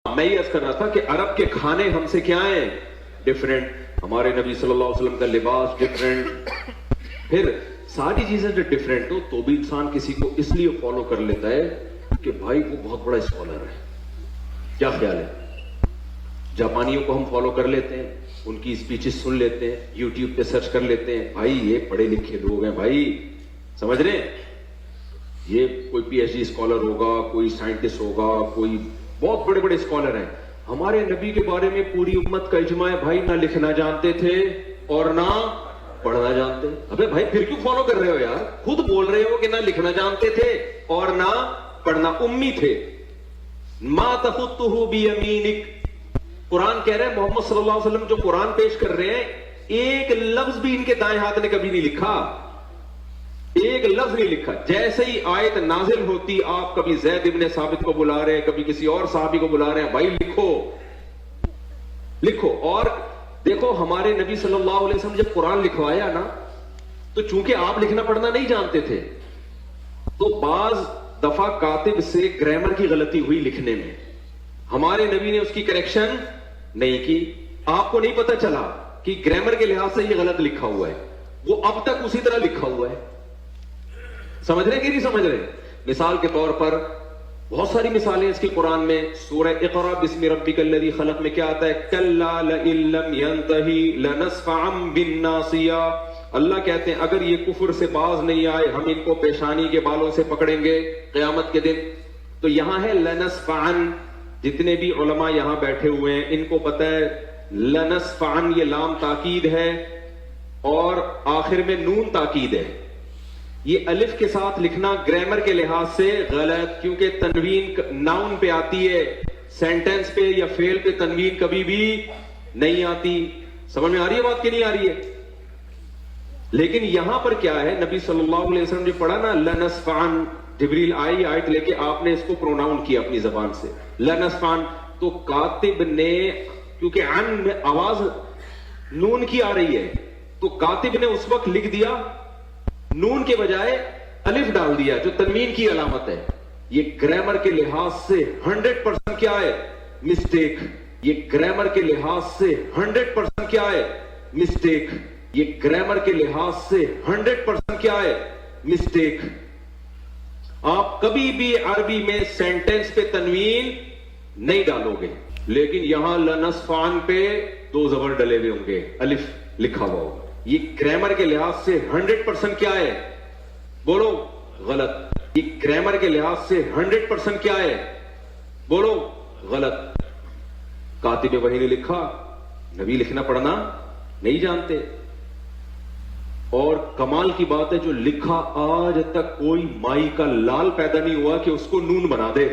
میں یہ عرض کر رہا تھا کہ عرب کے کھانے ہم سے کیا ہیں؟ ڈیفرنٹ. ہمارے نبی صلی اللہ علیہ وسلم کا لباس ڈیفرنٹ. پھر ساری چیزیں جو ڈیفرنٹ ہو تو بھی انسان کسی کو اس لیے فالو کر لیتا ہے کہ بھائی وہ بہت بڑا اسکالر ہے. کیا خیال ہے؟ جاپانیوں کو ہم فالو کر لیتے ہیں, ان کی اسپیچز سن لیتے ہیں, یوٹیوب پہ سرچ کر لیتے ہیں, بھائی یہ پڑھے لکھے لوگ ہیں, بھائی سمجھ رہے ہیں, یہ کوئی پی ایچ ڈی اسکالر ہوگا, کوئی سائنٹسٹ ہوگا, کوئی بہت بڑے بڑے اسکالر ہیں. ہمارے نبی کے بارے میں پوری امت کا اجماع ہے بھائی نہ لکھنا جانتے تھے اور نہ پڑھنا جانتے. ابے بھائی پھر کیوں فالو کر رہے ہو یار؟ خود بول رہے ہو کہ نہ لکھنا جانتے تھے اور نہ پڑھنا, امی تھے. ما تخطہ بیمینک, قرآن کہہ رہے ہیں محمد صلی اللہ علیہ وسلم جو قرآن پیش کر رہے ہیں ایک لفظ بھی ان کے دائیں ہاتھ نے کبھی نہیں لکھا, ایک لفظ نہیں لکھا. جیسے ہی آیت نازل ہوتی آپ کبھی زید ابن ثابت کو بلا رہے ہیں, کبھی کسی اور صحابی کو بلا رہے ہیں, بھائی لکھو لکھو. اور دیکھو ہمارے نبی صلی اللہ علیہ وسلم جب قرآن لکھوایا نا تو چونکہ آپ لکھنا پڑھنا نہیں جانتے تھے تو بعض دفعہ کاتب سے گرامر کی غلطی ہوئی لکھنے میں, ہمارے نبی نے اس کی کریکشن نہیں کی. آپ کو نہیں پتا چلا کہ گرامر کے لحاظ سے یہ غلط لکھا ہوا ہے, وہ اب تک اسی طرح لکھا ہوا ہے. سمجھ رہے کہ نہیں سمجھ رہے؟ مثال کے طور پر بہت ساری مثالیں اس کی قرآن میں. سورہ اقرا بسم ربک الذی خلق میں کیا آتا ہے؟ کلا لئن لم ینتہی لنصفعا بالناصیہ. اللہ کہتے ہیں اگر یہ کفر سے باز نہیں آئے ہم ان کو پیشانی کے بالوں سے پکڑیں گے قیامت کے دن. تو یہاں ہے لنصفعا, جتنے بھی علماء یہاں بیٹھے ہوئے ہیں ان کو پتہ ہے لنصفعا یہ لام تاکید ہے اور آخر میں نون تاکید ہے. یہ الف کے ساتھ لکھنا گرامر کے لحاظ سے غلط, کیونکہ تنوین ناؤن پہ آتی ہے, سینٹنس پہ یا فعل پہ تنوین کبھی بھی نہیں آتی. سمجھ میں آ رہی ہے بات کہ نہیں آ رہی ہے؟ لیکن یہاں پر کیا ہے, نبی صلی اللہ علیہ وسلم جو پڑھا نا لنصفعن, جبریل آئی آیت لے کے آپ نے اس کو پروناؤن کیا اپنی زبان سے لنصفعن, تو کاتب نے کیونکہ عن میں آواز نون کی آ رہی ہے تو کاتب نے اس وقت لکھ دیا نون کے بجائے الف ڈال دیا جو تنوین کی علامت ہے. یہ گرامر کے لحاظ سے 100% کیا ہے؟ مسٹیک. یہ گرامر کے لحاظ سے 100% کیا ہے؟ مسٹیک. یہ گرامر کے لحاظ سے 100% کیا ہے؟ مسٹیک. آپ کبھی بھی عربی میں سینٹنس پہ تنوین نہیں ڈالو گے, لیکن یہاں لنصفعن پہ دو زبر ڈلے ہوئے ہوں گے, الف لکھا ہوا ہوگا. یہ گرامر کے لحاظ سے 100% کیا ہے؟ بولو غلط. یہ گرامر کے لحاظ سے 100% کیا ہے؟ بولو غلط. کاتب وحی نے لکھا, نبی لکھنا پڑھنا نہیں جانتے. اور کمال کی بات ہے جو لکھا آج تک کوئی مائی کا لال پیدا نہیں ہوا کہ اس کو نون بنا دے.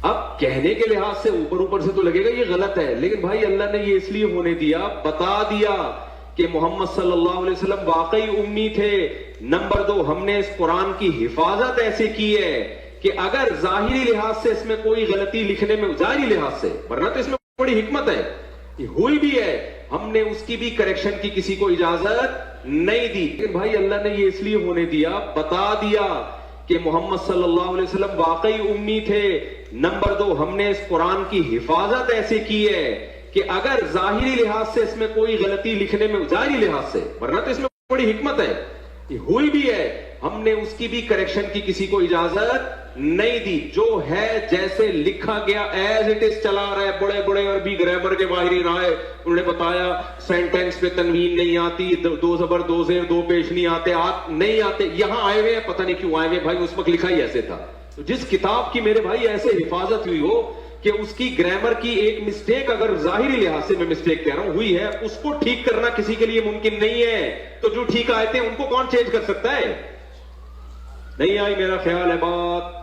اب کہنے کے لحاظ سے اوپر سے تو لگے گا یہ غلط ہے, لیکن بھائی اللہ نے یہ اس لیے ہونے دیا, بتا دیا کہ محمد صلی اللہ علیہ وسلم واقعی امی تھے. نمبر 2, ہم نے اس قرآن کی حفاظت ایسے کی ہے کہ اگر ظاہری لحاظ سے اس میں کوئی غلطی لکھنے میں, ظاہری لحاظ سے, ورنہ تو اس میں بڑی حکمت ہے, یہ ہوئی بھی ہے, ہم نے اس کی بھی کریکشن کی کسی کو اجازت نہیں دی. لیکن بھائی اللہ نے یہ اس لیے ہونے دیا, بتا دیا کہ محمد صلی اللہ علیہ وسلم واقعی امی تھے. نمبر 2, ہم نے اس قرآن کی حفاظت ایسے کی ہے کہ اگر ظاہری لحاظ سے اس میں کوئی غلطی لکھنے میں, ظاہری لحاظ سے, ورنہ تو اس میں بڑی حکمت ہے, یہ ہوئی بھی ہے, ہم نے اس کی بھی کریکشن کی کسی کو اجازت نہیں دی. جو ہے جیسے لکھا گیا ایز اٹ از چلا رہا ہے. بڑے بڑے عربی گرامر کے ماہرین آئے, انہوں نے بتایا سینٹینس پہ تنوین نہیں آتی, دو زبر دو زیر دو پیش نہیں آتے, نہیں آتے. یہاں آئے ہوئے ہیں, پتہ نہیں کیوں آئے ہوئے بھائی, اس وقت لکھا ہی ایسے تھا. تو جس کتاب کی میرے بھائی ایسے حفاظت ہوئی ہو کہ اس کی گرامر کی ایک مسٹیک, اگر ظاہری لحاظ سے میں مسٹیک کہہ رہا ہوں ہوئی ہے, اس کو ٹھیک کرنا کسی کے لیے ممکن نہیں ہے. تو جو ٹھیک آئے تھے ان کو کون چینج کر سکتا ہے؟ نہیں آئی میرا خیال ہے بات.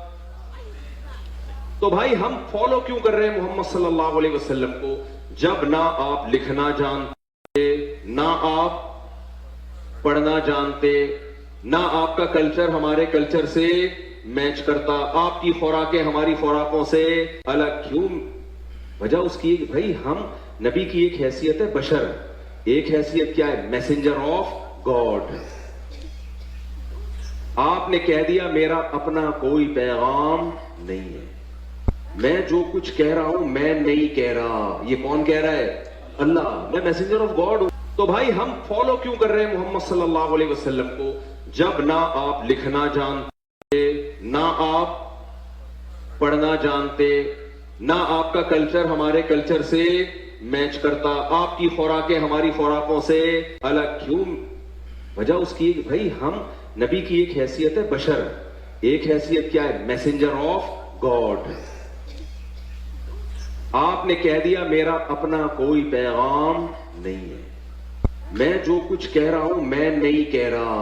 تو بھائی ہم فالو کیوں کر رہے ہیں محمد صلی اللہ علیہ وسلم کو, جب نہ آپ لکھنا جانتے, نہ آپ پڑھنا جانتے, نہ آپ کا کلچر ہمارے کلچر سے میچ کرتا, آپ کی خوراکیں ہماری خوراکوں سے الگ. کیوں؟ وجہ اس کی بھائی ہم, نبی کی ایک حیثیت ہے بشر, ایک حیثیت کیا ہے؟ Messenger of God. آپ نے کہہ دیا میرا اپنا کوئی پیغام نہیں ہے, میں جو کچھ کہہ رہا ہوں میں نہیں کہہ رہا. یہ کون کہہ رہا ہے؟ اللہ. میں میسنجر آف گاڈ ہوں. تو بھائی ہم فالو کیوں کر رہے ہیں محمد صلی اللہ علیہ وسلم کو؟ جب نہ آپ لکھنا جانتے، نہ آپ پڑھنا جانتے، نہ آپ کا کلچر ہمارے کلچر سے میچ کرتا، آپ کی خوراکیں ہماری خوراکوں سے الگ. کیوں؟ وجہ اس کی بھائی ہم نبی کی ایک حیثیت ہے بشر، ایک حیثیت کیا ہے؟ Messenger of God. آپ نے کہہ دیا میرا اپنا کوئی پیغام نہیں ہے، میں جو کچھ کہہ رہا ہوں میں نہیں کہہ رہا.